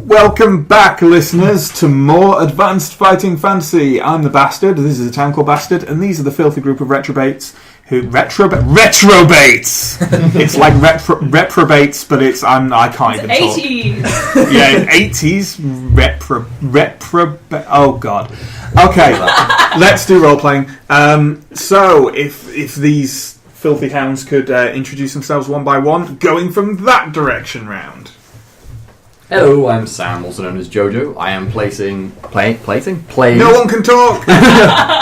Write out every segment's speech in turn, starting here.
Welcome back, listeners, to more Advanced Fighting Fantasy. I'm the Bastard, this is a town called Bastard, and these are the filthy group of retrobates who... Retrobates! It's like reprobates, but it's... I can't even talk. 80s! Yeah, 80s reprobate... Oh, God. Okay, let's do role-playing. So, if these filthy hounds could introduce themselves one by one, going from that direction round. Hello, I'm Sam, also known as Jojo. I am playing. No one can talk! We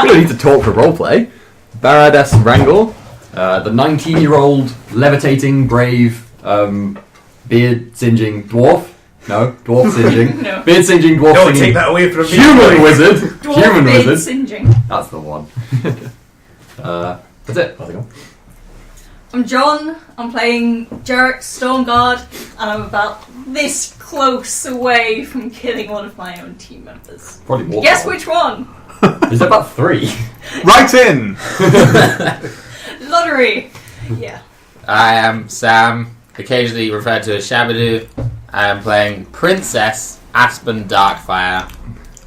don't need to talk for roleplay. Baradas Wrangel, the 19-year-old levitating, brave, beard-singeing dwarf. No, dwarf singeing. No. Beard-singeing, dwarf Don't singing. take that away from me. Human wizard! Dwarf Human beard wizard! singeing. That's the one. That's it. How's it going? I'm John, I'm playing Jarek Stormguard, and I'm about this close away from killing one of my own team members. Probably more. Guess which one? Is it about 3? Right in! Lottery! Yeah. I am Sam, occasionally referred to as Shabadoo. I am playing Princess Aspen Darkfire.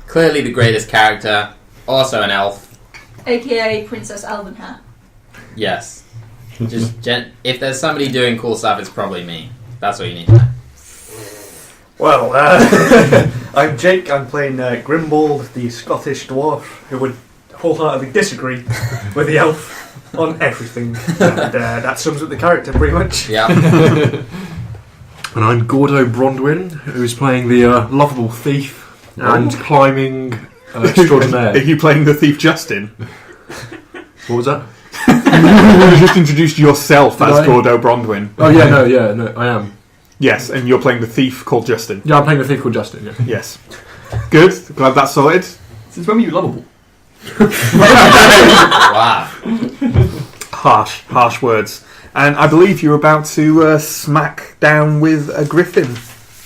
Clearly the greatest character, also an elf. AKA Princess Aldenhat. Yes. If there's somebody doing cool stuff, it's probably me. That's what you need to know. Well, I'm Jake. I'm playing Grimbold, the Scottish dwarf, who would wholeheartedly disagree with the elf on everything. And that sums up the character pretty much. Yeah. And I'm Gordo Brondwyn, who's playing the lovable thief and climbing Are extraordinaire. you playing the thief Justin? What was that? You just introduced yourself Did as I? Gordo Brondwyn. Oh yeah, no, I am. Yes, and you're playing the thief called Justin. Yeah, I'm playing the thief called Justin. Yeah. Yes. Good. Glad that's sorted. Since when were you lovable? Wow. Harsh words. And I believe you're about to smack down with a griffin.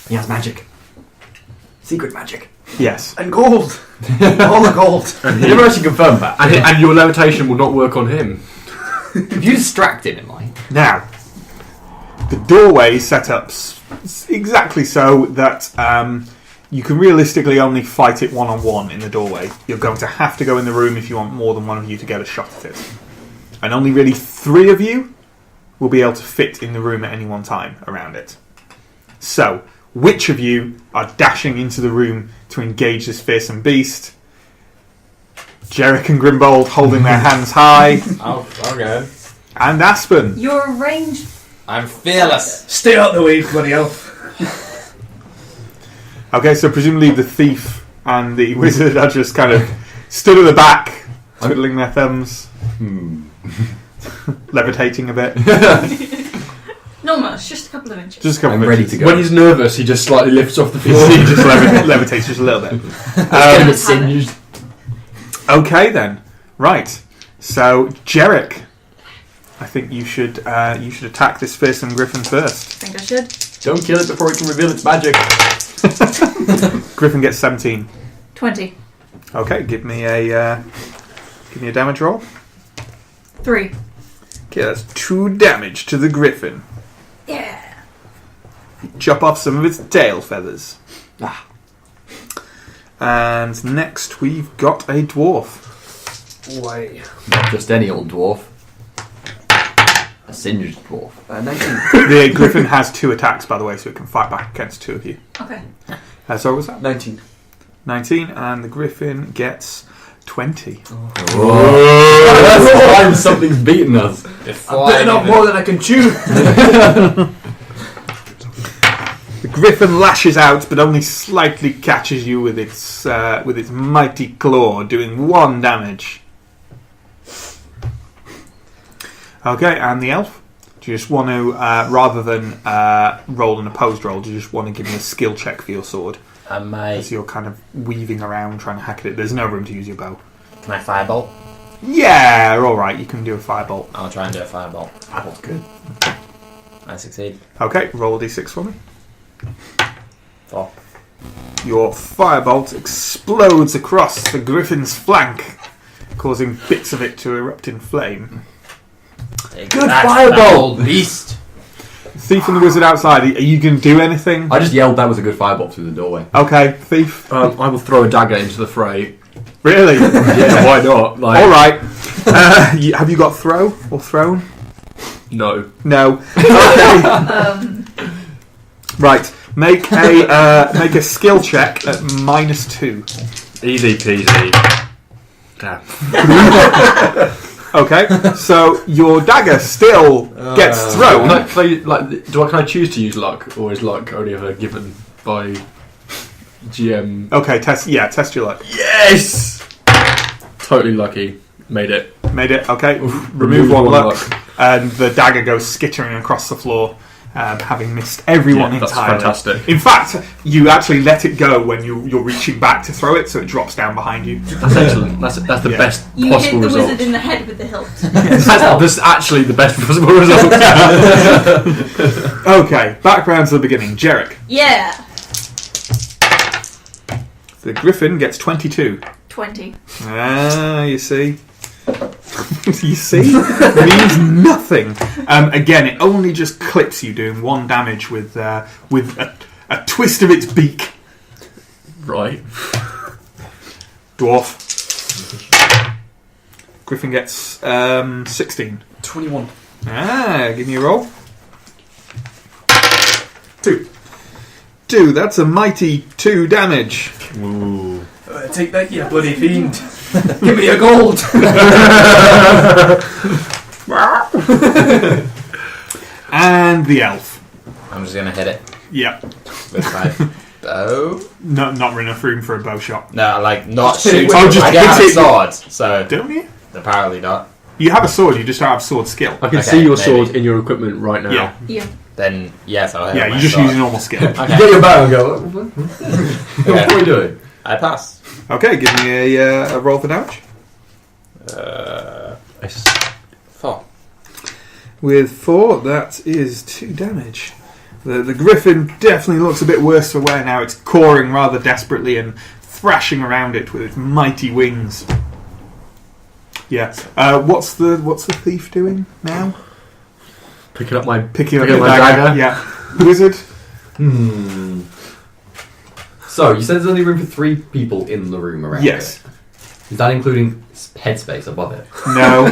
He has magic. Secret magic. Yes. And gold. All the gold. You never actually confirmed that. And your levitation will not work on him. If you distract him in light. Now, the doorway is set up exactly so that you can realistically only fight it one-on-one in the doorway. You're going to have to go in the room if you want more than one of you to get a shot at it. And only really 3 of you will be able to fit in the room at any one time around it. So, which of you are dashing into the room to engage this fearsome beast? Jarek and Grimbold holding their hands high. Oh, okay. And Aspen. You're a ranged... I'm fearless. Stay out the way, bloody elf. Okay, so presumably the thief and the wizard are just kind of stood at the back, twiddling their thumbs, levitating a bit. Not much, just a couple of inches. Just a couple I'm of ready inches. to go. When he's nervous, he just slightly lifts off the floor. He just levitates just a little bit. Get a bit singed. Okay then, right. So Jarek, I think you should attack this fearsome griffin first. I think I should. Don't kill it before it can reveal its magic. Griffin gets 17. 20. Okay, give me a damage roll. 3. Okay, that's 2 damage to the griffin. Yeah. Chop off some of its tail feathers. And next we've got a dwarf. Why? Not just any old dwarf. A singed dwarf. 19. The griffin has 2 attacks, by the way, so it can fight back against 2 of you. Okay. So what was that? 19. 19, and the griffin gets 20. Whoa! That's time something's beaten us. Before I'm bitten off more than I can chew. The griffin lashes out, but only slightly catches you with its mighty claw, doing 1 damage. Okay, and the elf? Do you just want to, rather than roll an opposed roll, do you just want to give me a skill check for your sword? As you're kind of weaving around trying to hack at it. There's no room to use your bow. Can I firebolt? Yeah, alright, you can do a firebolt. I'll try and do a firebolt. Apple's good. I succeed. Okay, roll a d6 for me. 4. Your firebolt explodes across the griffin's flank, causing bits of it to erupt in flame. Take Good that, fireball! old beast. Thief and the wizard outside. Are you going to do anything? I just yelled that was a good firebolt through the doorway. Okay, Thief. I will throw a dagger into the fray. Really? Yeah, why not? Like, All right. Have you got throw or thrown? No. No. Okay. Right. Make a skill check at -2. Easy peasy. Damn. Okay. So your dagger still gets thrown. Can I choose to use luck, or is luck only ever given by GM? Okay. Test your luck. Yes. Totally lucky. Made it. Made it. Okay. Remove one luck, and the dagger goes skittering across the floor. Having missed everyone That's entirely. fantastic. In fact, you actually let it go when you're reaching back to throw it, so it drops down behind you. That's excellent. That's the Yeah. best You possible hit the result. wizard in the head with the hilt. That's actually the best possible result. Okay, background to the beginning. Jarek. Yeah. The griffin gets 22. 20. You see? You see? Means nothing. Again, it only just clips you, doing 1 damage with a twist of its beak. Right. Dwarf. Griffin gets 16. 21. Give me a roll. 2. 2, that's a mighty 2 damage. Ooh. Take that, you bloody fiend. Give me your gold. And the elf. I'm just gonna hit it Yeah. with my bow. No, not enough room for a bow shot. No, like not shoot. Oh, just I don't have hit a it. sword, so Don't you? apparently not. You have a sword, you just don't have sword skill. I can Okay, see your maybe. sword in your equipment right now. Yeah. Yeah. Then yes, I'll hit Yeah, my you just sword. use a normal skill. You Okay, get your bow and go, what Okay. are we doing? I pass. Okay, give me a roll for damage. 4. With 4, that is 2 damage. The griffin definitely looks a bit worse for wear now. It's cawing rather desperately and thrashing around it with its mighty wings. Yeah. What's the thief doing now? Picking up my Picking up Picking the up my dagger. dagger. Yeah. Wizard. So, you said there's only room for 3 people in the room around Yes. it. Is that including headspace above it? No.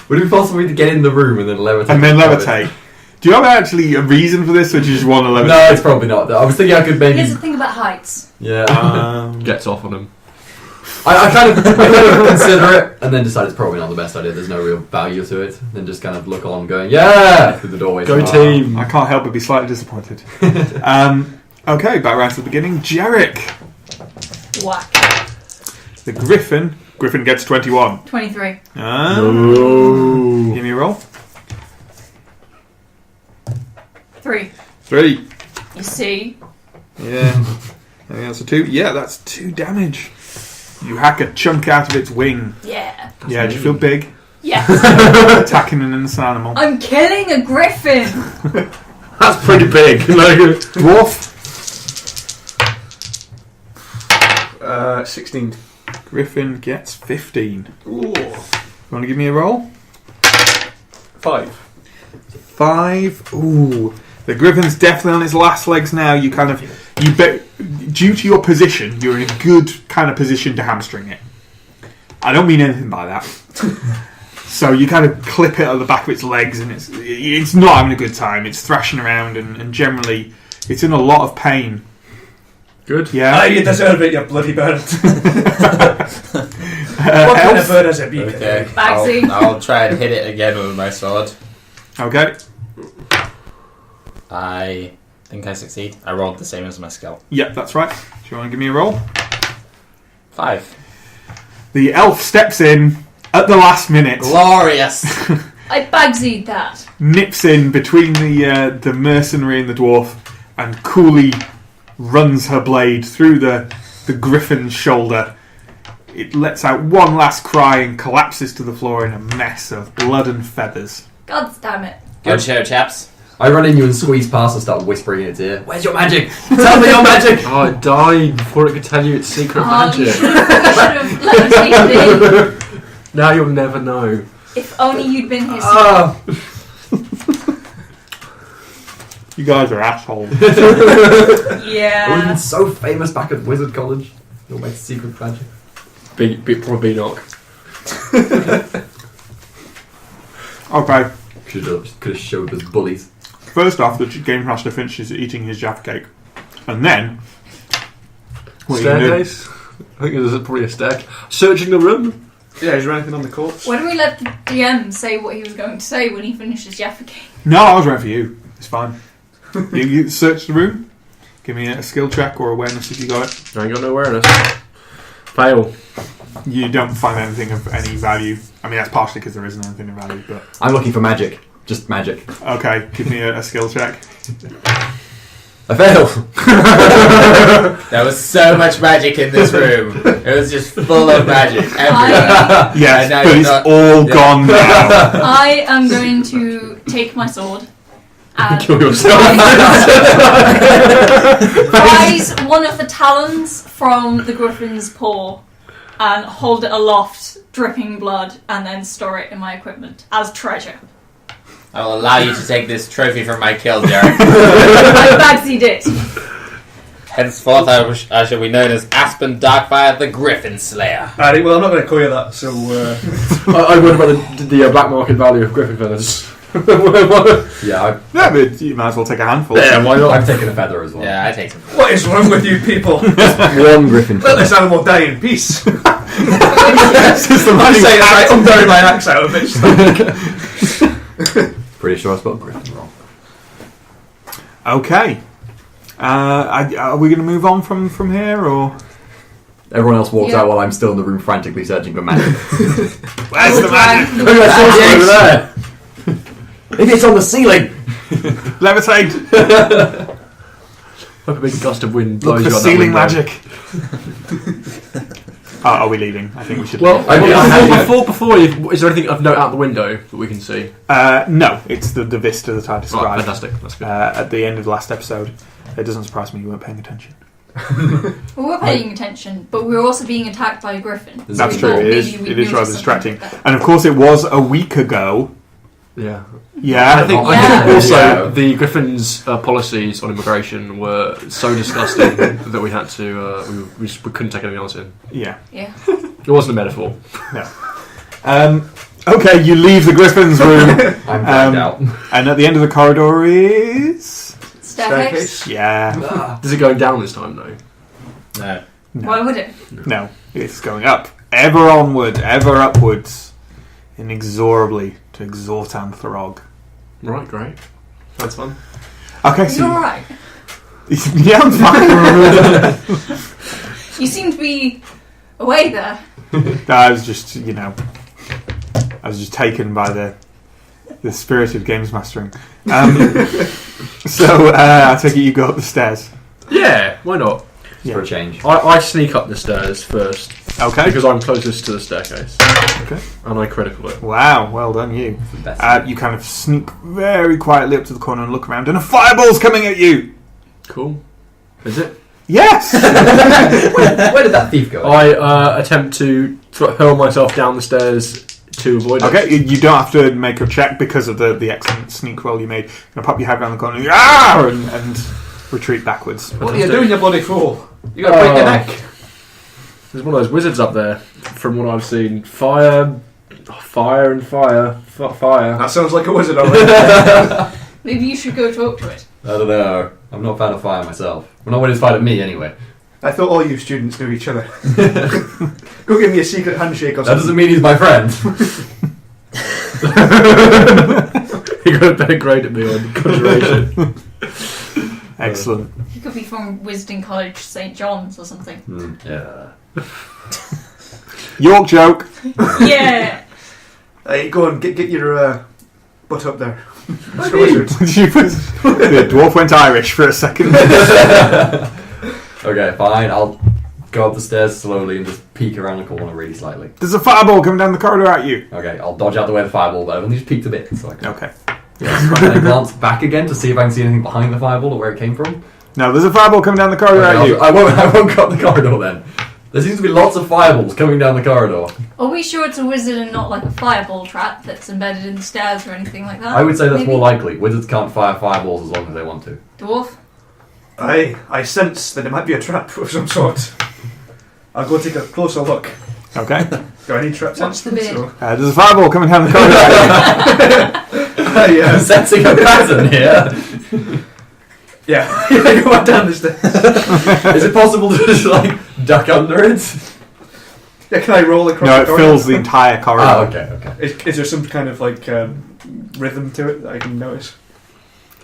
Would it be possible to get in the room and then levitate? And then above it? levitate. Do you have actually a reason for this, or do you just want to levitate? No, it's probably not. I was thinking I could maybe... Here's the thing about heights. Yeah. gets off on him. I kind of consider it, and then decide it's probably not the best idea. There's no real value to it. Then just kind of look on, going, yeah, through the doorway. Go team. I can't help but be slightly disappointed. Okay, back round to the beginning. Jarek. Whack. The griffin. Griffin gets 21. 23. No. Give me a roll. 3. 3. You see? Yeah. I think that's a 2. Yeah, that's 2 damage. You hack a chunk out of its wing. Yeah. Yeah, do you feel big? Yes. Attacking an innocent animal. I'm killing a griffin. That's pretty big. Dwarf. 16. Griffin gets 15. Ooh. You want to give me a roll? 5. 5. Ooh. The griffin's definitely on its last legs now. You kind of... due to your position, you're in a good kind of position to hamstring it. I don't mean anything by that. So you kind of clip it at the back of its legs, and it's not having a good time. It's thrashing around, and generally it's in a lot of pain. Good. Yeah. You deserve it, you bloody bird. What kind Elf? of bird has it been? Okay, Bagsy. I'll try and hit it again with my sword. Okay. I think I succeed. I rolled the same as my skill. Yep, that's right. Do you want to give me a roll? 5. The elf steps in at the last minute. Glorious! I bagsied that. Nips in between the mercenary and the dwarf, and coolly runs her blade through the griffin's shoulder. It lets out one last cry and collapses to the floor in a mess of blood and feathers. God damn it. Good show, chaps. I run in you and squeeze past and start whispering in its ear. Where's your magic? Tell me your magic! Oh, it died before it could tell you its secret You magic. should have levitated in. Now you'll never know. If only you'd been here sooner. Ah. You guys are assholes. Yeah. We've been so famous back at Wizard College. You'll make secret magic. Probably knock. Okay. Could have showed us bullies. First off, the Game Master finishes eating his Jaffa cake. And then... what are you gonna do? Staircase? I think there's probably a staircase. Searching the room? Yeah, is there anything on the corpse? Why don't we let the DM say what he was going to say when he finishes Jaffa Cake? No, I was waiting for you. It's fine. you search the room. Give me a skill check or awareness if you got it. I ain't got no awareness. Fail. You don't find anything of any value. I mean, that's partially because there isn't anything of value, but... I'm looking for magic. Just magic. Okay, give me a skill check. I fail. There was so much magic in this room. It was just full of magic everywhere. Yes, And now but you're it's not- all gone now. I am going to take my sword and Kill yourself. prize one of the talons from the griffin's paw and hold it aloft, dripping blood, and then store it in my equipment as treasure. I will allow you to take this trophy from my kill, Derek. I bagsied it. Henceforth, I shall be known as Aspen Darkfire, the Griffin Slayer. Alright, well, I'm not going to call you that, so... I would rather the black market value of griffin feathers. Yeah, Yeah, but you might as well take a handful. Yeah, why not? I've taken a feather as well. Yeah, I take some. What is wrong with you people? One griffin Let feather. this animal die in peace. It's the I say that, I'm burying my axe out of it. Pretty sure I spelled griffin wrong. Okay. Are we going to move on from here, or... Everyone else walks Yeah. out while I'm still in the room frantically searching for magic. Where's the magic? Look at that over there. Maybe it's on the ceiling! Levitate! Hope a big gust of wind Look blows for you out ceiling that window. magic. Are we leaving? I think we should Well, leave. before is there anything of note out the window that we can see? No, it's the vista that I Right, described fantastic. That's good. at the end of the last episode. It doesn't surprise me you weren't paying attention. We were paying attention, but we were also being attacked by a griffin. So That's we true, thought it is maybe we'd rather notice distracting. something. And of course it was a week ago. Yeah. Yeah. I think Yeah. also Yeah. the Griffin's policies on immigration were so disgusting that we had to we couldn't take anything else in. Yeah. Yeah. It wasn't a metaphor. Okay, you leave the Griffin's room, I'm dragged out. and at the end of the corridor is... Staircase? Yeah. Is it going down this time though? No. Why would it? No, it's going up. Ever onward, ever upwards. Inexorably to Exortan Throg. Right, great. That's fun. Okay, Are you so... alright? Yeah, I'm fine. You seem to be away there. I was just, I was just taken by the spirit of games mastering. So, I take it you go up the stairs. Yeah, why not? Yeah. For a change. I sneak up the stairs first Okay. because I'm closest to the staircase. Okay. And I critical it. Wow, well done you. Best. You kind of sneak very quietly up to the corner and look around, and a fireball's coming at you! Cool. Is it? Yes! Where did that thief go? I attempt to hurl myself down the stairs to avoid it. Okay, you don't have to make a check because of the excellent sneak roll you made. You're going to pop your head around the corner and retreat backwards. What are you doing, you bloody fool? You gotta break your neck. There's one of those wizards up there, from what I've seen. Fire. That sounds like a wizard already. Maybe you should go talk to it. I don't know. I'm not a fan of fire myself. Well, not when it's fired at me, anyway. I thought all you students knew each other. Go give me a secret handshake or That something. doesn't mean he's my friend. He got a better grade at me on conjuration. Excellent. You could be from Wisdom College, St. John's or something. Yeah. York joke. Yeah! Hey, go on, get your butt up there. It's a Okay. wizard. The dwarf went Irish for a second. Okay, fine. I'll go up the stairs slowly and just peek around the corner really slightly. There's a fireball coming down the corridor at you. Okay, I'll dodge out the way of the fireball, but I've only just peeked a bit, so I can Okay. and then glance back again to see if I can see anything behind the fireball or where it came from. No, there's a fireball coming down the corridor Okay, at you. I won't go up the corridor then. There seems to be lots of fireballs coming down the corridor. Are we sure it's a wizard and not like a fireball trap that's embedded in the stairs or anything like that? I would say that's Maybe? more likely. Wizards can't fire fireballs as long as they want to. Dwarf? I sense that it might be a trap of some sort. I'll go take a closer look. Okay. Do I need trap Watch sense? the beard. There's a fireball coming down the corridor. I'm sensing a pattern here. Yeah, go on down the stairs. Is it possible to just like duck under it? Yeah, can I roll across No, the it corridor? fills the entire corridor. Oh, okay. Is there some kind of like rhythm to it that I can notice?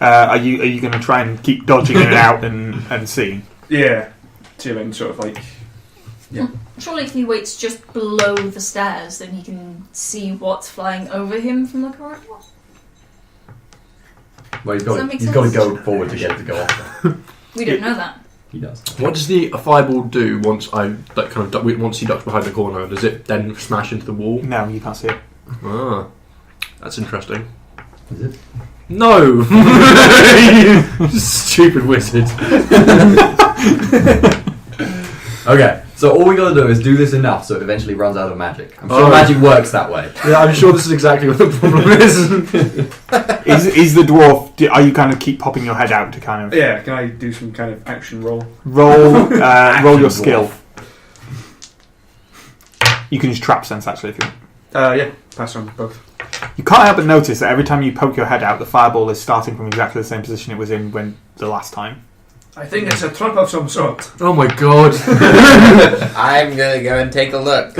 Are you going to try and keep dodging in and out and seeing? Yeah, to then sort of like. Yeah. Surely if he waits just below the stairs, then he can see what's flying over him from the corridor. Well, he's Does got that make to go sense? forward to get it to go off. We don't know that. He does. What does the fireball do once once he ducks behind the corner? Does it then smash into the wall? No, you can't see it. Ah, that's interesting. Is it? No, stupid wizard. Okay, so all we gotta do is do this enough so it eventually runs out of magic. I'm sure Oh. magic works that way. Yeah, I'm sure this is exactly what the problem is. Is the dwarf? Are you kind of keep popping your head out to kind of Yeah, can I do some kind of action roll? roll roll your dwarf. skill? You can use trap sense actually if you want. Yeah, pass on both. You can't help but notice that every time you poke your head out, the fireball is starting from exactly the same position it was in when the last time. I think it's a trap of some sort. Oh my god. I'm gonna go and take a look.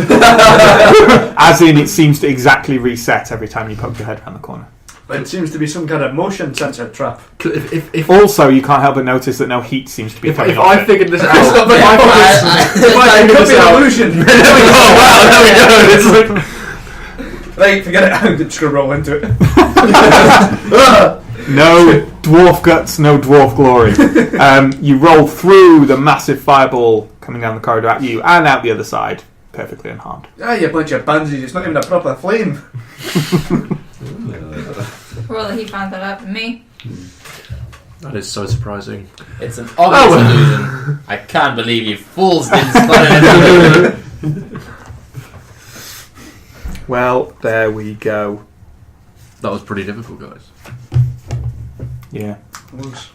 As in, it seems to exactly reset every time you poke your head around the corner. It seems to be some kind of motion sensor trap. If Also, you can't help but notice that no heat seems to be coming if off I it. figured this out, It's not very if I It figured could this be an out, illusion. there we go. Wow, there we go. It's like, Right, forget it. I'm just gonna roll into it. No dwarf guts, no dwarf glory. You roll through the massive fireball coming down the corridor at you and out the other side, perfectly unharmed. Ah, you bunch of pansies. It's not even a proper flame. Well, he found that out from me. that is so surprising. It's an obvious illusion. I can't believe you fools didn't spot it. Well, there we go. That was pretty difficult, guys. Yeah.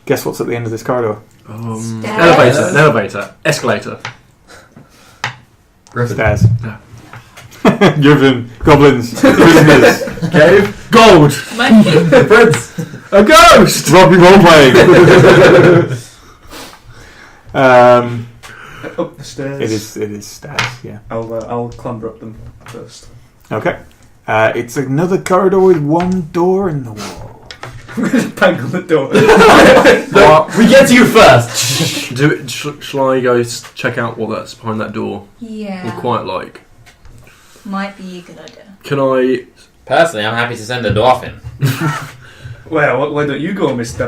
Guess what's at the end of this corridor? Stairs. Elevator, escalator. Griffin. Stairs. Griffin, goblins, prisoners, Cave. Gold! Money. Prince. A ghost! Robbie roleplaying. Up the stairs. It is stairs. Yeah. I'll clamber up them first. Okay. It's another corridor with one door in the wall. Bang on the door. We get to you first. Shall I go check out what that's behind that door? Yeah. Or quite like. Might be a good idea. Can I... Personally, I'm happy to send a dwarf in. Well, why don't you go, Mister?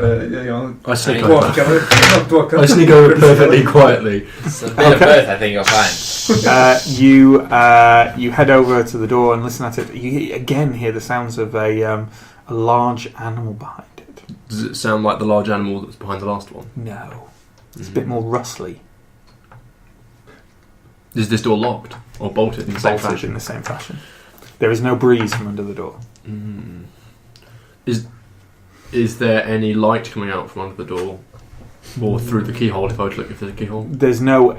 I sneak Dwarf over. I sneak over perfectly quietly. It's a bit of both, I think you'll find. You head over to the door and listen at it. You again hear the sounds of a large animal behind it. Does it sound like the large animal that was behind the last one? No, it's a bit more rustly. Is this door locked? Or bolted in the same Bolted fashion? in the same fashion. There is no breeze from under the door. Mm. Is there any light coming out from under the door? Or through the keyhole if I was looking for the keyhole? There is no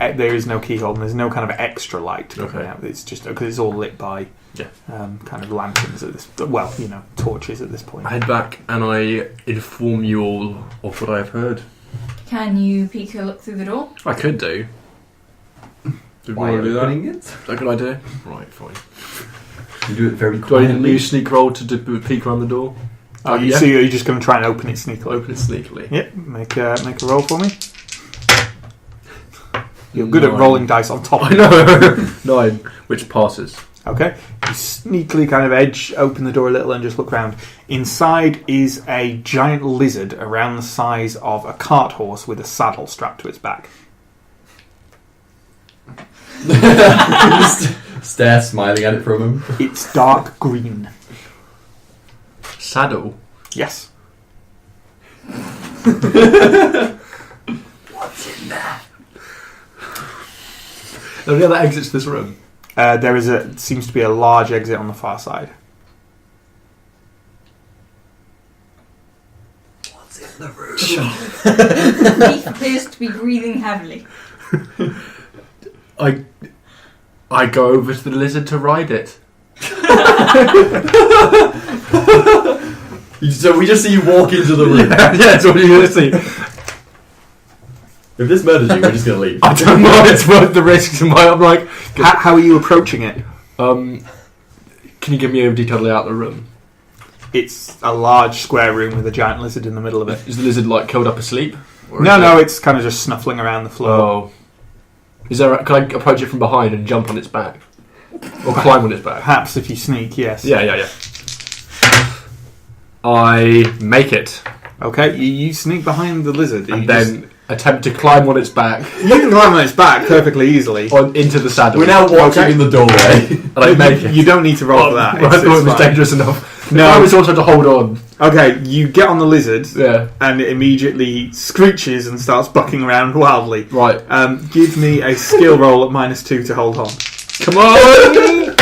keyhole and there's no kind of extra light coming out. It's just because it's all lit by kind of lanterns at this. Well, torches at this point. I head back and I inform you all of what I have heard. Can you peek a look through the door? I could do. Do we Why want to do that? opening it? Is that a good idea? Right, fine. You do it very Do I need a quietly. new sneak roll to peek around the door? Oh, you yeah. see, are you just going to try and open it sneakily? Open it sneakily. Yep. Make a roll for me. You're good at 9. rolling dice on top. I know. 9, which passes. Okay. You sneakily kind of edge open the door a little and just look around. Inside is a giant lizard around the size of a cart horse with a saddle strapped to its back. Stare smiling at it for a moment. It's dark green. Saddle? Yes. What's in there? Are there any other exits to this room? There seems to be a large exit on the far side. What's in the room? The thief appears to be breathing heavily. I go over to the lizard to ride it. So we just see you walk into the room. Yeah, that's what you're going to see. If this murders you, we're just going to leave. I don't know if it's worth the risks. I'm like, How are you approaching it? can you give me a detailed layout of the room? It's a large square room with a giant lizard in the middle of it. Is the lizard like curled up asleep? No, it's kind of just snuffling around the floor. Oh. Can I approach it from behind and jump on its back? Or climb on its back? Perhaps if you sneak, yes. Yeah. I make it. Okay, you sneak behind the lizard. And then attempt to climb on its back. You can climb on its back perfectly easily. Into the saddle. We're now walking in the doorway. And I make it. You don't need to roll for that. I thought it was fine. dangerous enough. No. I was also to hold on. Okay, you get on the lizard, Yeah. and it immediately screeches and starts bucking around wildly. Right. Give me a skill roll at -2 to hold on. Come on!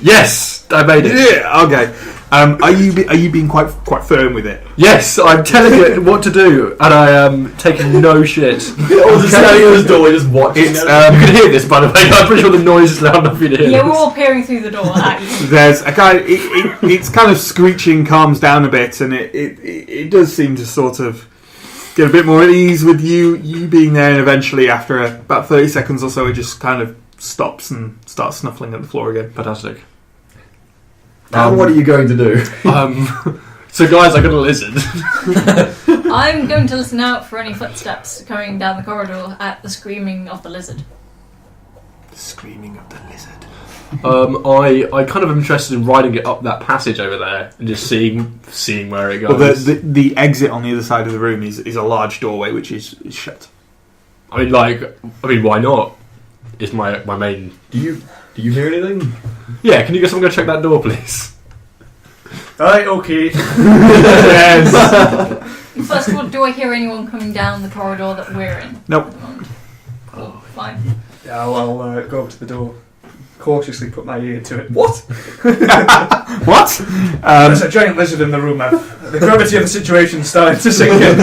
Yes! I made it. Yeah. Okay. Are you being quite firm with it? Yes, I'm telling it what to do, and I am taking no shit. We're all just standing at this doorway, just watching. It's You can hear this, by the way. I'm pretty sure the noise is loud enough for you to hear Yeah, this. we're all peering through the door at you. There's a guy. It's kind of screeching, calms down a bit, and it does seem to sort of get a bit more at ease with you being there. And eventually, after about 30 seconds or so, it just kind of stops and starts snuffling at the floor again. Fantastic. What are you going to do? So guys, I got a lizard. I'm going to listen out for any footsteps coming down the corridor at the screaming of the lizard. The screaming of the lizard. I kind of am interested in riding it up that passage over there and just seeing where it goes. Well, the exit on the other side of the room is a large doorway which is shut. I mean, why not? Is my main. Do you hear anything? Yeah, can you get someone go check that door, please? Right, okay. Yes. First of all, do I hear anyone coming down the corridor that we're in? Nope. At the moment? Oh. Fine. Yeah, I'll go up to the door. Cautiously put my ear to it. What? What? There's a giant lizard in the room. The gravity of the situation starting to sink in.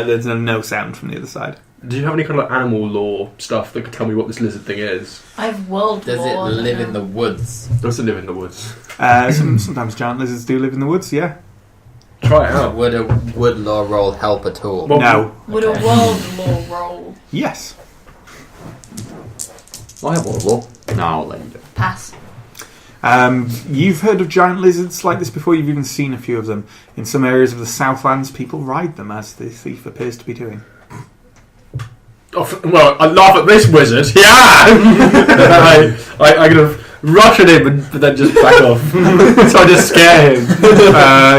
There's no sound from the other side. Do you have any kind of animal lore stuff that could tell me what this lizard thing is? I have world Does lore, it I live don't in know. the woods? Does it live in the woods? Sometimes giant lizards do live in the woods. Yeah. Try it out. Would a wood lore roll help at all? Well, No. Would a world lore roll Yes. I have one law. No, I'll let you do it. pass? You've heard of giant lizards like this before. You've even seen a few of them in some areas of the Southlands. People ride them, as the thief appears to be doing. Well, I laugh at this wizard. Yeah! I kind of rush at him but then just back off. So I just scare him.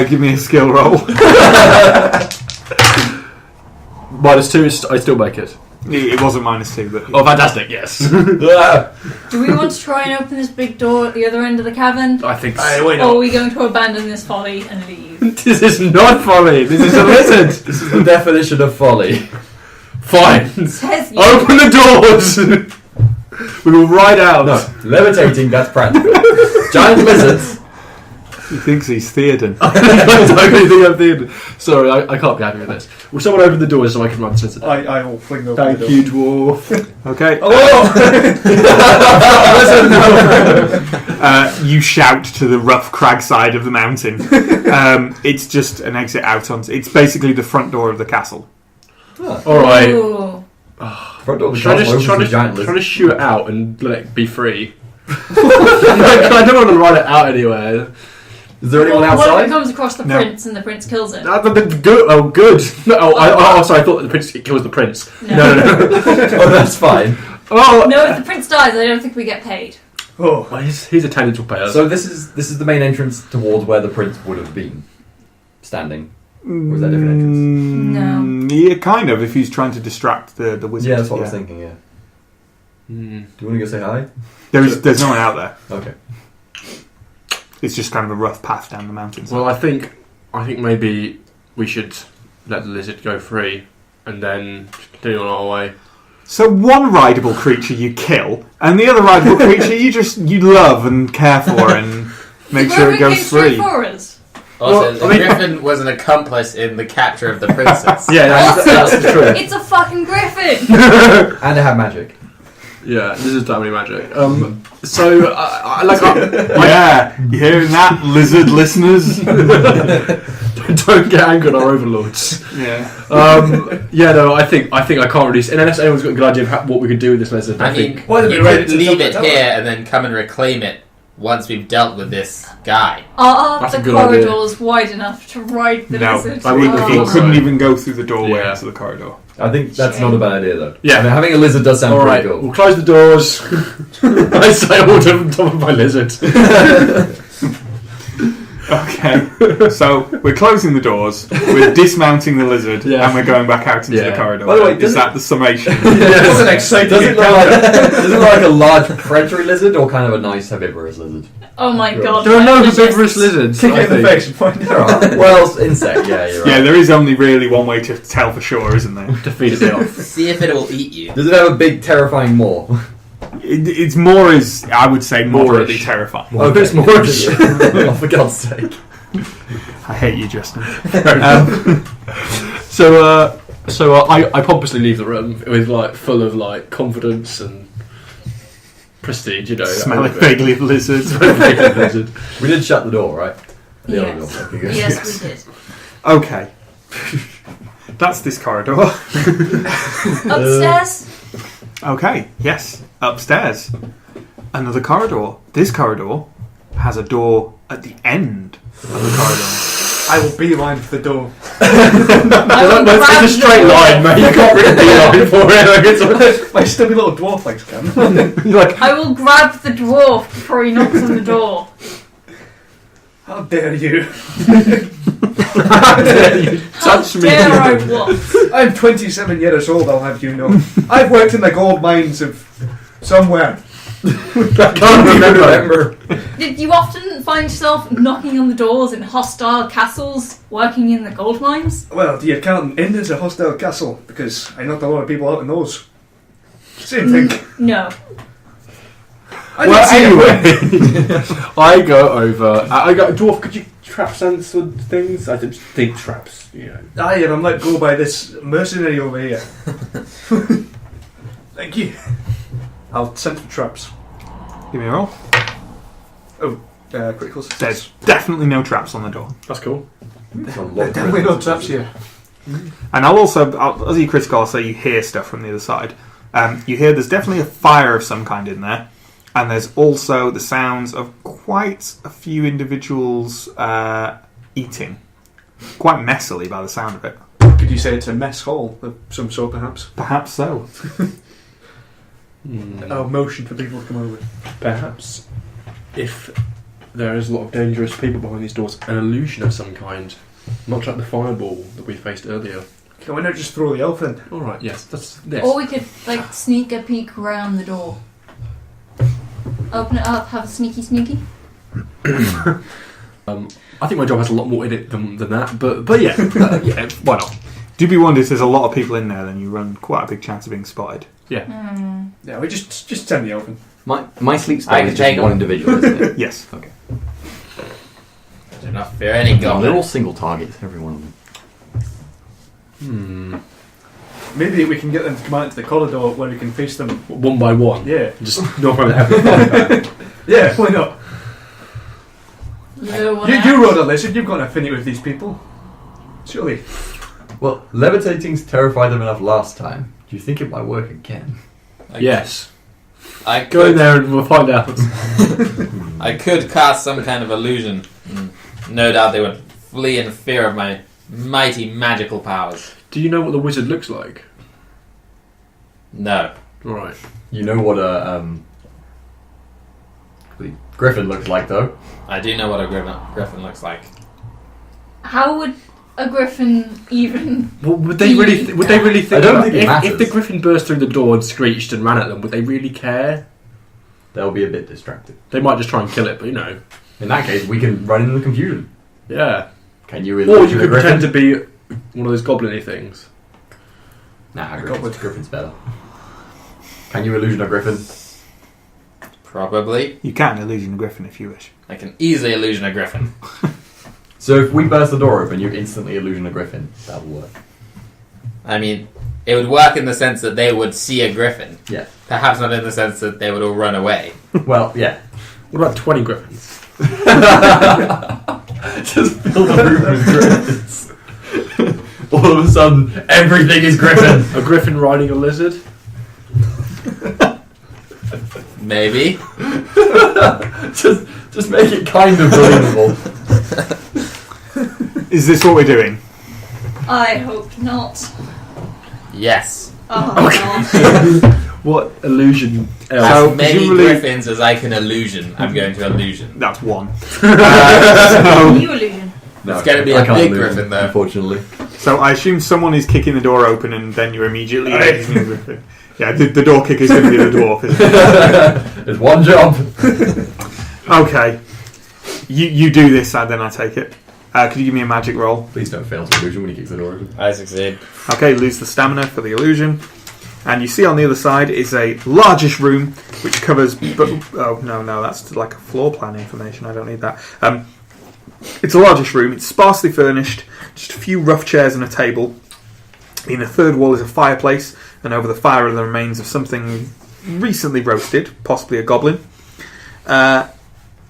Give me a skill roll. -2, I still make it. It wasn't -2, but Oh, fantastic, yes. Do we want to try and open this big door at the other end of the cavern? I think Aye, so. why Or not? are we going to abandon this folly and leave? This is not folly. This is a lizard. This is the definition of folly. Fine. Says you. Open the doors. We will ride out. No, levitating, that's practical. Giant lizards. he thinks he's Theoden. I totally think I'm thinking. Sorry, I can't be happy with this. Will someone open the doors so I can run this lizard? I will fling open Thank the door. you, dwarf. Okay. Oh! You shout to the rough crag side of the mountain. It's just an exit out onto. It's basically the front door of the castle. All right. Ooh. Front door of the Try castle opens to with a giant lizard. shoot it out and let it be free. I don't want to ride it out anywhere. Is there anyone What if outside? it comes across the No. prince and the prince kills it? Good. Oh, good. No, sorry. I thought the prince kills the prince. No. Oh, that's fine. Oh, No, if the prince dies, I don't think we get paid. Oh, well, he's a tangential player. So this is the main entrance towards where the prince would have been standing. Or is that a different entrance? Yeah, kind of. If he's trying to distract the wizard. Yeah, that's what I was thinking. Yeah. Hmm. Do you want to go say hi? There's no one out there. Okay. It's just kind of a rough path down the mountain. Well, I think maybe we should let the lizard go free and then continue on our way. So one rideable creature you kill, and the other rideable creature you love and care for and make sure it goes free. For us. Also, the griffin was an accomplice in the capture of the princess. Yeah, that's true. It's a fucking griffin! And it had magic. Yeah, this is Dammy Magic. Yeah, you hearing that, lizard listeners? Don't get angry at our overlords. Yeah. I think I can't really. Unless anyone's got a good idea of what we could do with this lizard. I mean, Why don't you we raid could it to leave top it the here tower? and then come and reclaim it once we've dealt with this guy. Are That's a the good idea. corridors wide enough to ride the No, lizard? I wouldn't have He thought so. couldn't even go through the doorway Yeah. into the corridor. I think that's not a bad idea, though. Yeah. I mean, having a lizard does sound All right, pretty cool. we'll close the doors. I say all to the top of my lizard. Okay, so we're closing the doors, we're dismounting the lizard, Yeah. and we're going back out into Yeah. the corridor. By the way, Is does that the summation? That's an exciting Does it look like a large predatory lizard or kind of a nice herbivorous lizard? Oh my god. There are no that's herbivorous just- lizards. Kick I it in the think. face and find There out. are. Well, insect, yeah, you're right. Yeah, there is only really one way to tell for sure, isn't there? To feed it off. See if it will eat you. Does it have a big, terrifying maw? It's more is, I would say, moderately Moorish. terrifying. Oh, it's Moorish. Oh, for God's sake. I hate you, Justin. So I pompously leave the room with full of confidence and prestige, Smelling vaguely of lizards. lizard. We did shut the door, right? The other Yes. door. Okay, good. Yes, we did. Okay. That's this corridor. Upstairs? Okay, yes, upstairs. Another corridor. This corridor has a door at the end of the corridor. I will beeline for the door. I will grab It's a the straight door. line, mate. You can't really be line for it. My stubby little dwarf legs can. You're like, I will grab the dwarf before he knocks on the door. How dare you? how dare you How touch me? dare I what? I'm 27 years old, I'll have you know. I've worked in the gold mines of somewhere. I can't remember. Did you often find yourself knocking on the doors in hostile castles, working in the gold mines? Well, do you count Inn as a hostile castle? Because I knocked a lot of people out in those. Same thing. No. I Well, didn't see it. anyway, I go over. I go, dwarf. Could you trap sense with things? I didn't think traps. Aye, and I'm let go by this mercenary over here. Thank you. I'll send for traps. Give me a roll. Critical success. There's definitely no traps on the door. That's cool. There's a lot There are of definitely no prisons. traps here. And as you critical, I'll say you hear stuff from the other side. You hear there's definitely a fire of some kind in there. And there's also the sounds of quite a few individuals eating. Quite messily by the sound of it. Could you say it's a mess hall of some sort, perhaps? Perhaps so. Our motion for people to come over. Perhaps if there is a lot of dangerous people behind these doors, an illusion of some kind, much like the fireball that we faced earlier. Can we not just throw the elf in? All right. Yes. That's yes. Or we could, sneak a peek around the door. Open it up, have a sneaky. I think my job has a lot more in it than that, but yeah, yeah, why not? Do be warned, if there's a lot of people in there, then you run quite a big chance of being spotted. Hmm. Yeah, we just send the elf in. My sleep I stone can is take just one them. individual, isn't it? Yes. I do not fear any No, goblin. they're all single targets, every one of them. Maybe we can get them to come out into the corridor where we can face them. One by one. Yeah. Just knock around the head. Yeah, why not? You You rode a lizard, you've got an affinity with these people. Surely. Well, levitating's terrified them enough last time. Do you think it might work again? Yes. I Go in could, there and we'll find out. I could cast some kind of illusion. No doubt they would flee in fear of my mighty magical powers. Do you know what the wizard looks like? No. All right. You know what a the griffin looks like, though. I do know what a griffin looks like. How would a griffin even... Well, would they really think? I don't about think it if matters. the griffin burst through the door and screeched and ran at them, would they really care? They'll be a bit distracted. They might just try and kill it, but In that case, we can run into the confusion. yeah. Can you Or illusion you a could griffin? pretend to be one of those goblin-y things. Nah, Goblin. griffin's better. Can you illusion a griffin? Probably. You can illusion a griffin if you wish. I can easily illusion a griffin. So if we burst the door open, you instantly illusion a griffin. That will work. I mean, it would work in the sense that they would see a griffin. Yeah. Perhaps not in the sense that they would all run away. Well, yeah. What about 20 griffins? Just fill the room with griffins. All of a sudden, everything is griffin. A griffin riding a lizard? Maybe. just make it kind of believable. Is this what we're doing? I hope not. Yes. Oh, God. What illusion else? So, As many presumably- griffins as I can illusion, I'm going to illusion. That's one. New illusion. It's gonna be I a can't big illusion, griffin, though. Unfortunately. So I assume someone is kicking the door open and then you're immediately illusioning a griffin. Yeah, the door kicker is going to be the dwarf, isn't it? It's one job. Okay. You do this, and then I take it. Could you give me a magic roll? Please don't fail to illusion when you kick the door open. I succeed. Okay, lose the stamina for the illusion. And you see on the other side is a largish room which covers... oh, no, that's like a floor plan information. I don't need that. It's a largish room. It's sparsely furnished. Just a few rough chairs and a table. In the third wall is a fireplace, and over the fire are the remains of something recently roasted, possibly a goblin.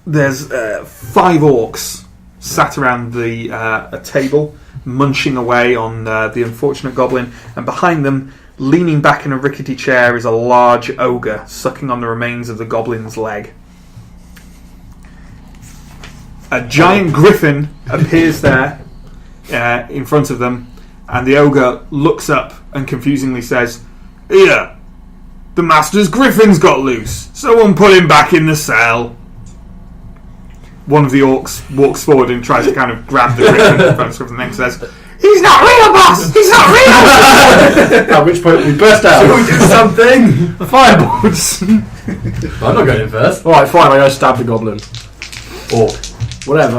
There's 5 orcs sat around a table, munching away on the unfortunate goblin, and behind them, leaning back in a rickety chair, is a large ogre sucking on the remains of the goblin's leg. A giant griffin appears there in front of them, and the ogre looks up and confusingly says, "Here, the master's griffin's got loose. Someone put him back in the cell." One of the orcs walks forward and tries to kind of grab the griffin from the griffin and then says, "He's not real, boss! He's not real!" At which point we burst out. Shall we do something? Fireballs! I'm not going in first. Alright, fine, I go stab the goblin. Or Whatever.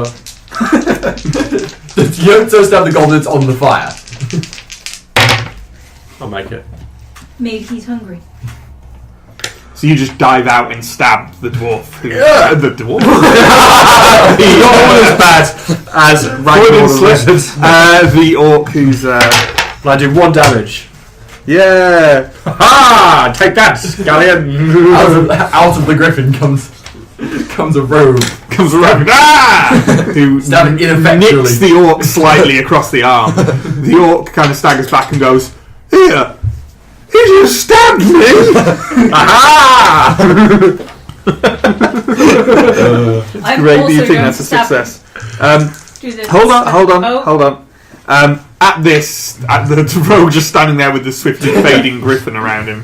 you don't just stab the goblins on the fire. I'll make it. Maybe he's hungry. So you just dive out and stab the dwarf. The dwarf? Not as bad as Freudian slip. Ragnar The orc who's... And I do 1 damage. yeah! Ha! Take that, scallion! Out of the griffin comes a rogue. Comes around, who Stabbing ineffectually. nicks the orc slightly across the arm. The orc kind of staggers back and goes, "Here! He just stabbed me!" Aha! I'm Great, do also you think going that's to a stab him. success? Do this. Hold on. Oh. Hold on. At the rogue just standing there with the swiftly fading griffin around him,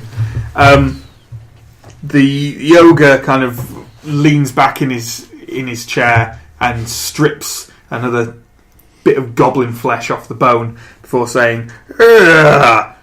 the ogre kind of leans back in his chair and strips another bit of goblin flesh off the bone before saying,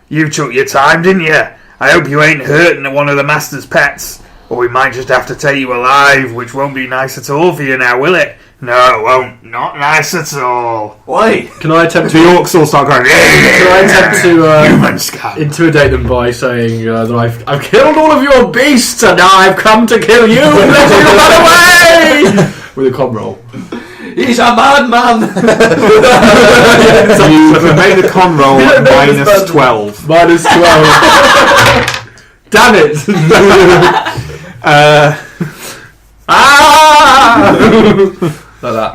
"You took your time, didn't you? I hope you ain't hurting one of the master's pets, or we might just have to take you alive, which won't be nice at all for you now, will it? No, it won't. Not nice at all." Why? Can I attempt The to... orcs all start going, Can I attempt to human scum. intimidate them by saying that I've killed all of your beasts and now I've come to kill you and let you run away! With a con roll. He's a madman! So you can make the con roll minus 12. Minus 12. Damn it! Like that.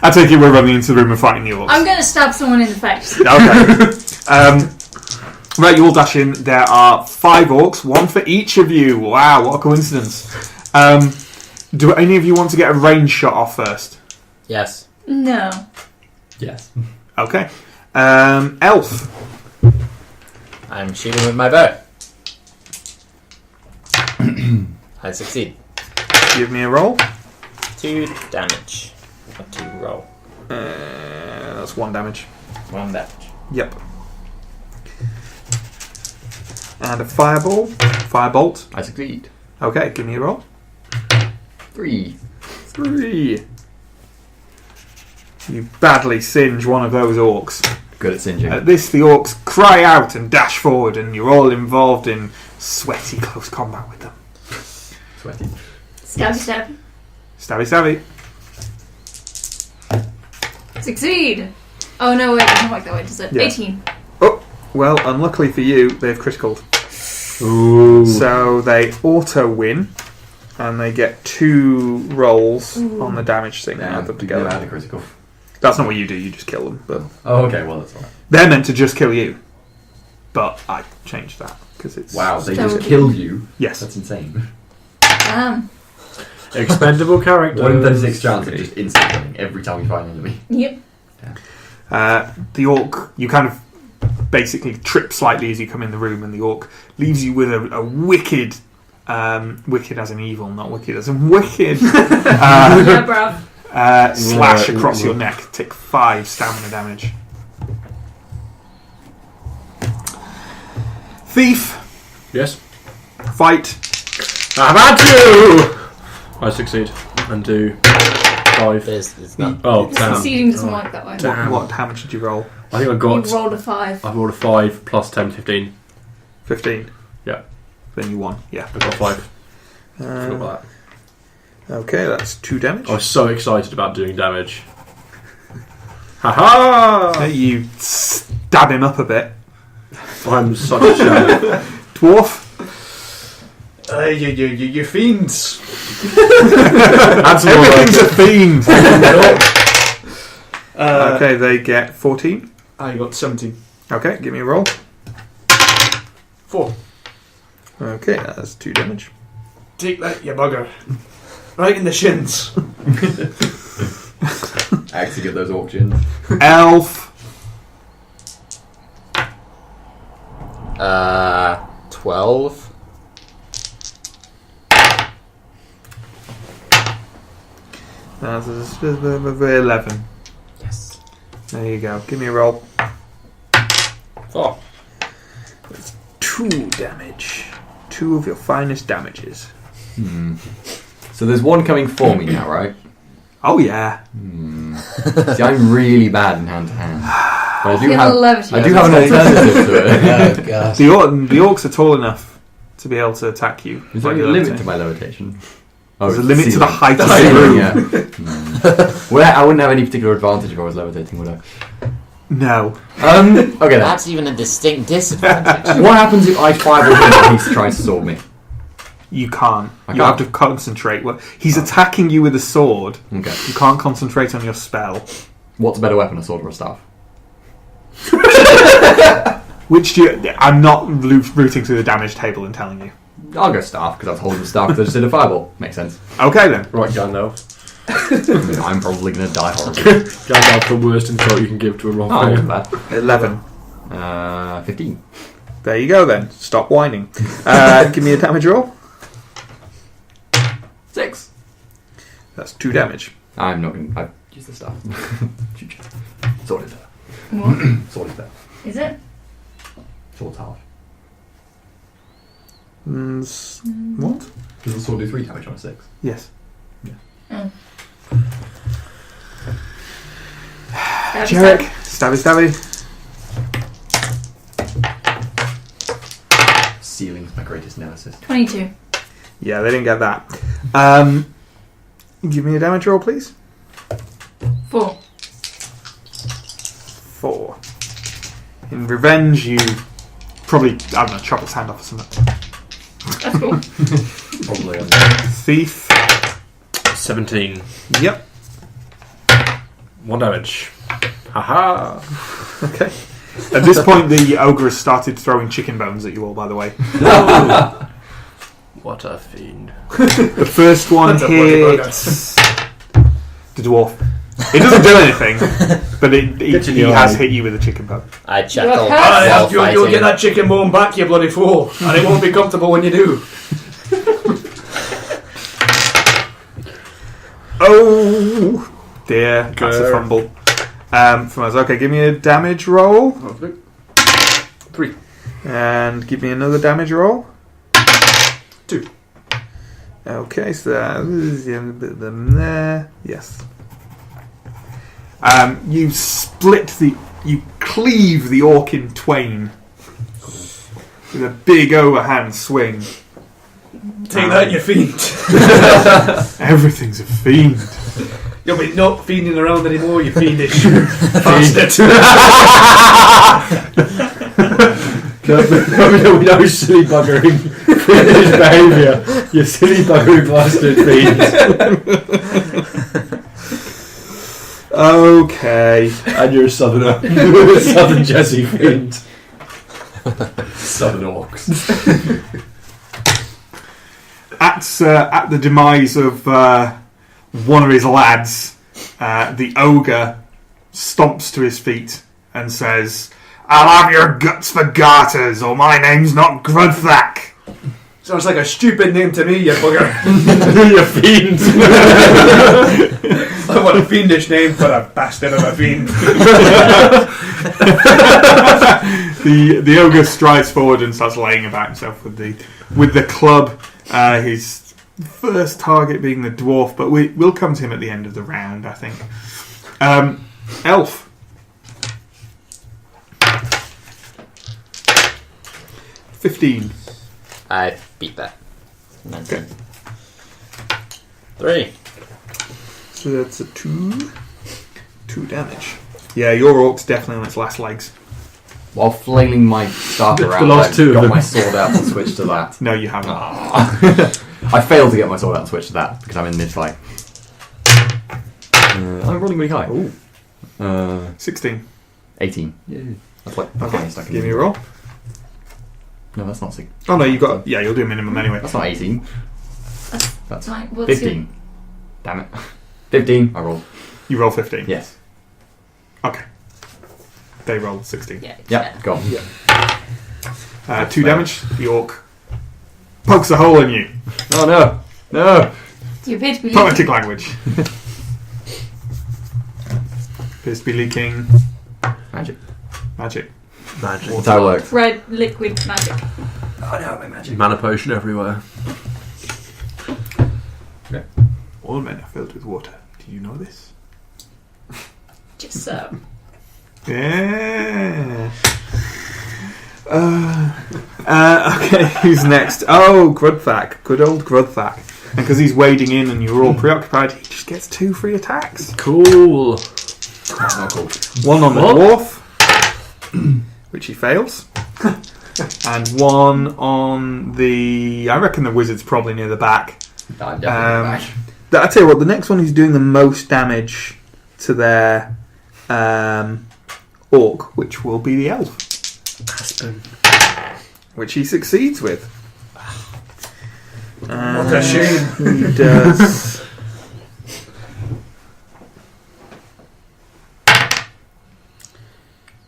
I take it we're running into the room and fighting the orcs. I'm going to stab someone in the face. Okay. Right, you all dash in. There are 5 orcs, 1 for each of you. Wow, what a coincidence. Do any of you want to get a range shot off first? Yes. No. Yes. Okay. Elf. I'm shooting with my bow. I succeed. Give me a roll. 2 damage. Or 2 roll. That's 1 damage. 1 damage. Yep. And a fireball. Firebolt. I succeed. Okay, give me a roll. 3. 3. You badly singe one of those orcs. Good at singeing. At this, the orcs cry out and dash forward, and you're all involved in sweaty close combat with them. Sweaty. Stabby. Stabby. Succeed! Oh no, wait, it doesn't work that way, does it? Yeah. 18. Oh, well, unluckily for you, they've critical. Ooh. So they auto win, and they get 2 rolls on the damage thing. Yeah, Add them together. together. Add a critical. That's not what you do. You just kill them. But Oh, okay. Well, that's alright. they're meant to just kill you. But I changed that because it's Wow, they So- just kill you. Yes. That's insane. Damn. Expendable character. 1 in 36 chance of just instant killing every time you find an enemy. Yep. The orc, you kind of basically trip slightly as you come in the room, and the orc leaves you with a wicked, wicked as in evil, not wicked as in wicked, Yeah, bruv. slash across your neck. Take 5 stamina damage. Thief, Yes. fight. I've had to! I succeed. And do 5. It's not. Oh, damn. Succeeding doesn't work that way. How much did you roll? I think I You got. rolled a 5. I've rolled a 5 plus 10, 15. 15. Yeah. Then you won. Yeah. I got 5. Forgot Uh, about okay, that's 2 damage. that. I was so excited about doing damage. Haha! You stab him up a bit. I'm such a champ. Dwarf. You fiends. Add some more. Everything's a fiend. Okay. Okay, they get 14. I got 17. Okay, give me a roll. 4. Okay, that's 2 damage. Take that, you bugger. Right in the shins. Actually, get those auctions. Elf. 12. That's 11. Yes. There you go. Give me a roll. 4. 2 damage. 2 of your finest damages. So there's one coming for me now, right? Oh yeah. See, I'm really bad in hand to hand. But I do Feel have. levity. I do have an alternative to it. Oh gosh. The orcs are tall enough to be able to attack you. Is there a limit to my levitation? Oh, There's a it's limit to the ceiling. height of the Ceiling, room. yeah. Well, I wouldn't have any particular advantage if I was levitating, would I? No. Okay then. That's even a distinct disadvantage. What happens if I fireball him and he's trying to sword me? You can't. I You can't. have to concentrate. Well, he's attacking you with a sword. Okay. You can't concentrate on your spell. What's a better weapon, a sword or a staff? Which do you... I'm not rooting through the damage table and telling you. I'll go staff because I was holding the staff because I just did a fireball. Makes sense. Okay then. Right, Gandalf. I'm probably going to die horribly. Gandalf, the worst insult you can give to a role Oh, player. not 11. bad. 15. There you go then. Stop whining. Give me a damage roll. 6. That's 2 damage. I'm not going to... I've used the staff. Sword is better. What? Sword is better. Is it? Sword's half. What? Does the sword do 3 damage on a 6? Yes. Oh. Jarek. Stabby. Ceiling's my greatest nemesis. 22. Yeah, they didn't get that. Give me a damage roll, please. 4. 4. In revenge, you probably, I don't know, chop his hand off or something. That's cool. Probably. Thief. 17. Yep. 1 damage. Haha! Okay. At this point, the ogre has started throwing chicken bones at you all, by the way. What a fiend. The first one That's a bloody bugger. hits the dwarf. It doesn't do anything, but Gets in he your has eye. hit you with a chicken bone. I chuckle You're while You'll get fighting. that chicken bone back, you bloody fool. And it won't be comfortable when you do. Oh dear, that's a Grr. fumble. From us. Okay, give me a damage roll. 3. And give me another damage roll. 2. Okay, so that is the end of them there. Yes. You split you cleave the orc in twain with a big overhand swing. Take that, you fiend. Everything's a fiend. You'll be not fiending around anymore, you fiendish bastard. No silly buggering fiendish behaviour. You silly buggering bastard fiend. Okay. And you're a southerner. Southern Jesse fiend. Southern orcs. At the demise of one of his lads, the ogre stomps to his feet and says, "I'll have your guts for garters, or my name's not Grudthak." Sounds like a stupid name to me, you bugger. You fiend. I want a fiendish name for a bastard of a fiend. The ogre strides forward and starts laying about himself with the club. His first target being the dwarf, but we'll come to him at the end of the round, I think. Elf. $15. I beat that. 19. Okay. 3. So that's a 2 damage. Yeah, your orc's definitely on its last legs. While flailing my staff The around, last two I of got them. my sword out and switched to that. No, you haven't. I failed to get my sword out and switch to that because I'm in mid-fight. I'm rolling really high. Ooh. 16. 18. Yeah. That's like the Okay, highest I can give me do. a roll. No, that's not 6. Oh no, you got. Yeah, you'll do a minimum anyway. That's not 18. That's That's fine. What's 15. Damn it. 15. I rolled. You roll 15. Yes. Okay. They roll 16. Your... Yep. Go on. 2 damage. The orc pokes a hole in you. Oh no. No. You appear to be Poetic language. Appears to be leaking Magic. magic. Magic. That's how it works. red liquid magic. Oh no, my magic. Mana potion everywhere. All men are filled with water. Do you know this? Just so. Yeah. Okay, who's next? Oh, Grudthak. Good old Grudthak. And because he's wading in and you're all preoccupied, he just gets 2 free attacks. Cool. That's not cool. One on the What? dwarf, which he fails. And one on the... I reckon the wizard's probably near the back. I'm definitely back. I tell you what, the next one is doing the most damage to their orc, which will be the elf. Aspen. Which he succeeds with. What a shame. He does...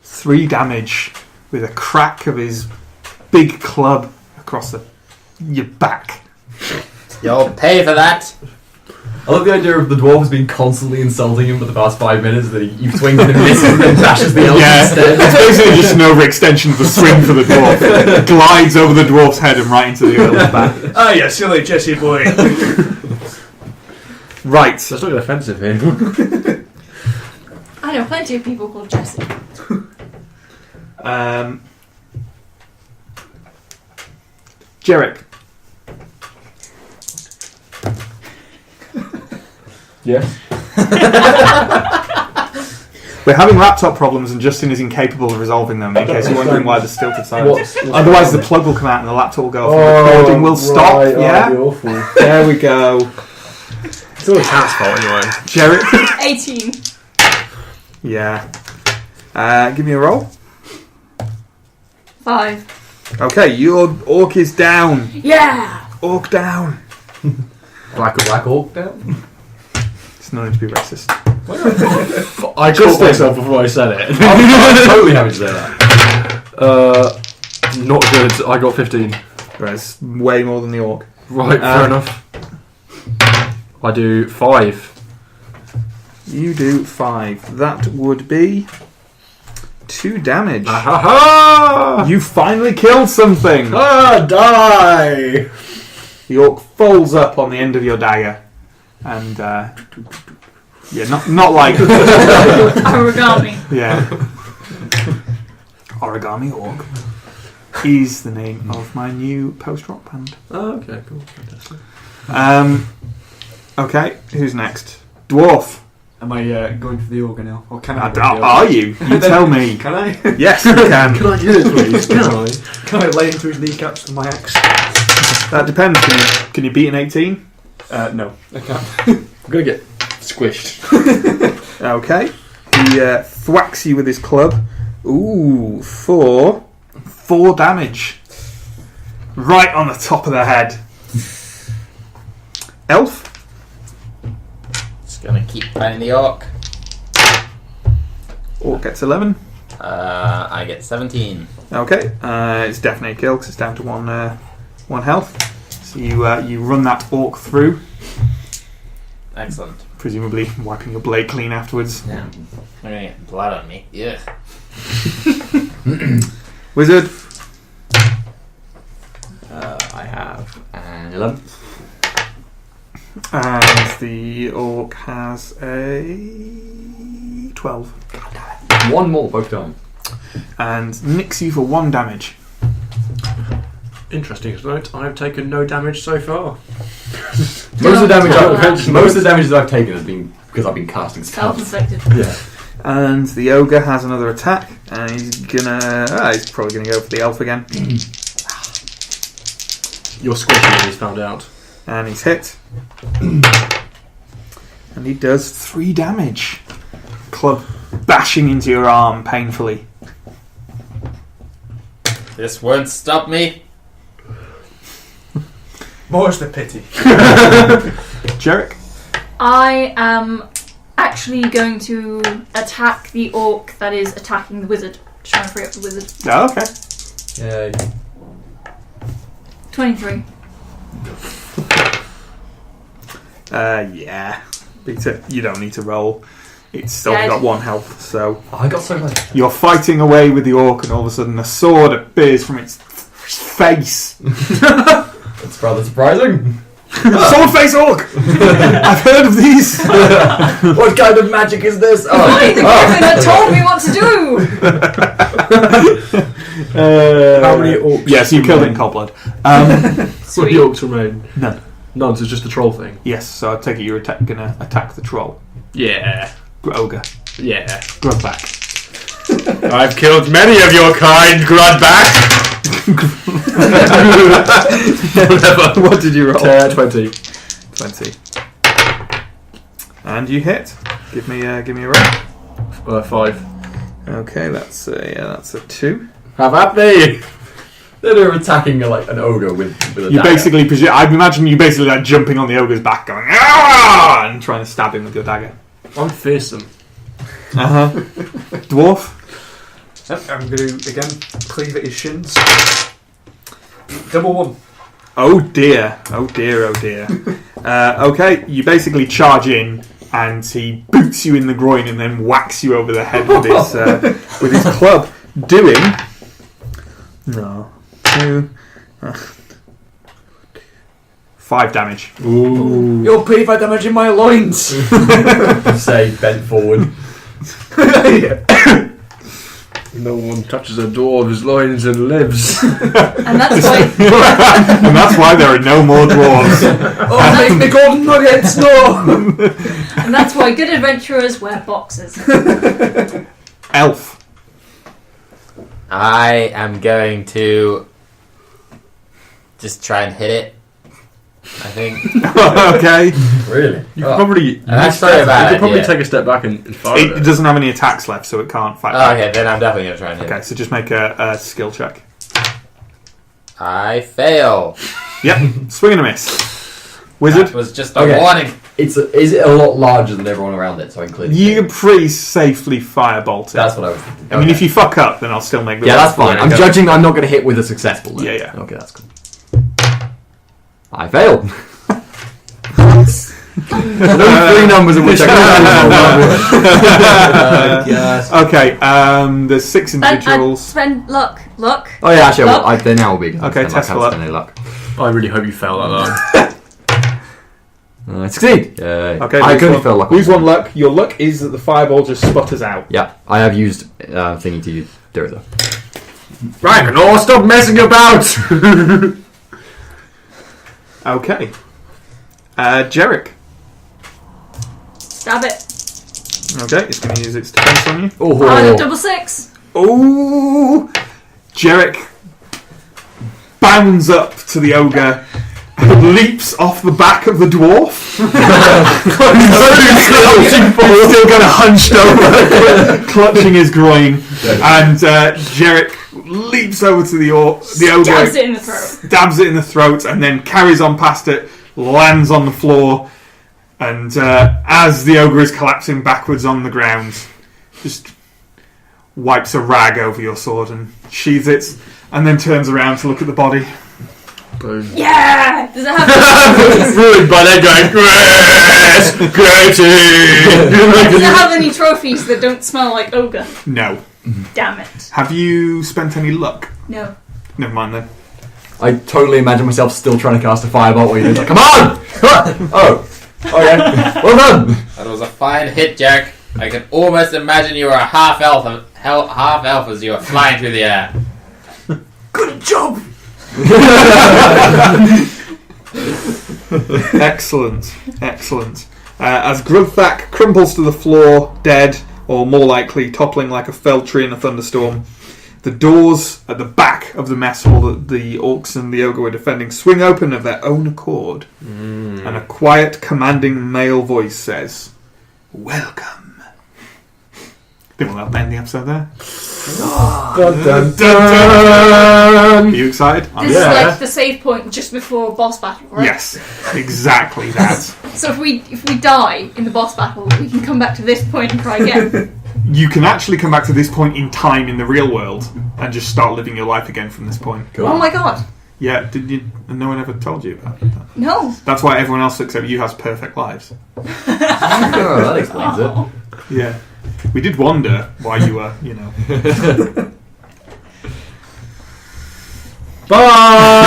Three damage with a crack of his big club across your back. You'll pay for that. I love the idea of the dwarf has been constantly insulting him for the past 5 minutes, that he swings and misses and then bashes the elf instead. It's basically just an overextension of the swing for the dwarf. It glides over the dwarf's head and right into the elf's back. Ah, you silly Jesse boy. Right. That's not offensive here. I know plenty of people called Jesse. Jarek. Yes. We're having laptop problems and Justin is incapable of resolving them, in case you're wondering why there's stilted silence. Otherwise the plug will come out and the laptop will go off and the recording will stop. Right, Yeah? that'd be awful. There we go. It's all the cat's fault anyway. Jarek. 18. Yeah. Give me a roll. 5. Okay, your orc is down. Yeah! Orc down. Black orc down? It's no need to be racist. I caught myself before I said it. I'm totally happy to say that. Not good. I got 15. That's way more than the orc. Right, fair enough. I do 5. You do 5. That would be 2 damage. Ha You finally killed something. ha! Die! The orc folds up on the end of your dagger, and yeah, not like Origami. yeah, origami orc. is the name of my new post-rock band. Oh, okay, cool. Fantastic. Okay, who's next? Dwarf. Am I going for the ogre now? Or can I? Are you? You tell me. Can I? Yes, you can. Can I do it, please? Can I? Can I lay into his kneecaps with my axe? That depends. Can you beat an 18? No, I can't. I'm gonna get squished. Okay. He thwacks you with his club. Ooh, 4 damage. Right on the top of the head. Elf. Just gonna keep fighting the orc. Orc gets 11. I get 17. Okay. It's definitely a kill because it's down to one health. So you run that orc through, Excellent. presumably wiping your blade clean afterwards. Yeah. I'm gonna get blood on me. Yeah. Wizard. I have an 11. And the orc has a 12. One more both time. And nicks you for 1 damage. Interesting to note, I've taken no damage so far. Most of the damage that I've taken has been because I've been casting spells. Self-inflicted. Yeah. And the ogre has another attack, and he's probably gonna go for the elf again. You're squishing when he's found out. And he's hit. And he does 3 damage. Club bashing into your arm painfully. This won't stop me. More's the pity. Jarek. I am actually going to attack the orc that is attacking the wizard. Just trying to free up the wizard. Oh, okay. Yay. 23. Yeah. Beat it. You don't need to roll. It's still got 1 health, so Oh, I got so close. you're fighting away with the orc, and all of a sudden a sword appears from its face. That's rather surprising. Sword face orc! I've heard of these! What kind of magic is this? Why the griffin had told me what to do! How many orcs? Yes, you killed it in cold blood. What the orcs remain? None. None, so it's just the troll thing. Yes, so I take it you're gonna attack the troll. Yeah. Ogre. Yeah. Grubback. I've killed many of your kind, Grudback! Whatever. What did you roll? 20. 20. And you hit. Give me a roll. 5. Okay, that's a 2. Have at me! They're attacking like an ogre with a You dagger. basically I imagine you basically like jumping on the ogre's back, going ah, and trying to stab him with your dagger. I'm fearsome. Dwarf. I'm going to again cleave at his shins. Double 1. Oh dear. Okay, you basically charge in, and he boots you in the groin and then whacks you over the head with his club, doing 5 damage. Ooh. You'll pay for damaging my loins. Say bent forward. No one touches a dwarf's loins and lives. And that's why And that's why there are no more dwarves. Oh, make me golden nuggets, no! and that's why good adventurers wear boxes. Elf. I am going to just try and hit it. I think. Okay. Really? You could probably, That's very bad you could probably idea. take a step back and fire It doesn't have any attacks left, so it can't fight. Oh, okay, then I'm definitely going to try and hit Okay, it. so just make a skill check. I fail. Yep. Swing and a miss. Wizard. That was just a Okay. warning. Is it a lot larger than everyone around it, so I can clearly You can pretty safely firebolt it. That's what I was thinking. I mean, if you fuck up, then I'll still make the Yeah, roll that's for fine. you. I'm Go. judging that I'm not going to hit with a successful. Then. Yeah. Okay, that's cool. I failed. Those 3 numbers in which I can Okay, there's 6 And individuals. spend luck. Oh yeah, actually, Luck. they now will be. Okay, test for luck. luck. I really hope you fail that though. I succeed. Okay, I lose couldn't one- fail luck. Lose 1 luck. Your luck is that the fireball just sputters out. Yeah, I have used thingy to do it though. Ragnar, stop messing about! Okay. Jarek. Stab it. Okay, it's going to use its defense on you. Oh, double 6. Oh! Jarek bounds up to the ogre and leaps off the back of the dwarf. He's still kind of hunched over, clutching his groin. And Jarek leaps over to the ogre, Stabs it in the throat. stabs it in the throat, and then carries on past it, lands on the floor, and as the ogre is collapsing backwards on the ground, just wipes a rag over your sword and sheathes it, and then turns around to look at the body. Boom. Yeah! Does it have Ruined by that guy. Does it have any trophies that don't smell like ogre? No. Damn it. Have you spent any luck? No. Never mind then. I totally imagine myself still trying to cast a fireball while you're like, come on! Oh, okay. Well done! That was a fine hit, Jack. I can almost imagine you were a half elf as you were flying through the air. Good job! Excellent. As Grubthak crumples to the floor, dead, or more likely toppling like a felled tree in a thunderstorm, the doors at the back of the mess hall that the orcs and the ogre were defending swing open of their own accord, and a quiet, commanding male voice says, "Welcome." Think we'll end the episode there. Dun, dun, dun. Are you excited? This is like the save point just before boss battle, right? Yes, exactly that. So if we die in the boss battle, we can come back to this point and try again. You can actually come back to this point in time in the real world and just start living your life again from this point. Cool. Oh my god. Yeah, did you? No one ever told you about that. No. That's why everyone else except you has perfect lives. Oh, that explains it. Yeah, we did wonder why you were, Bye!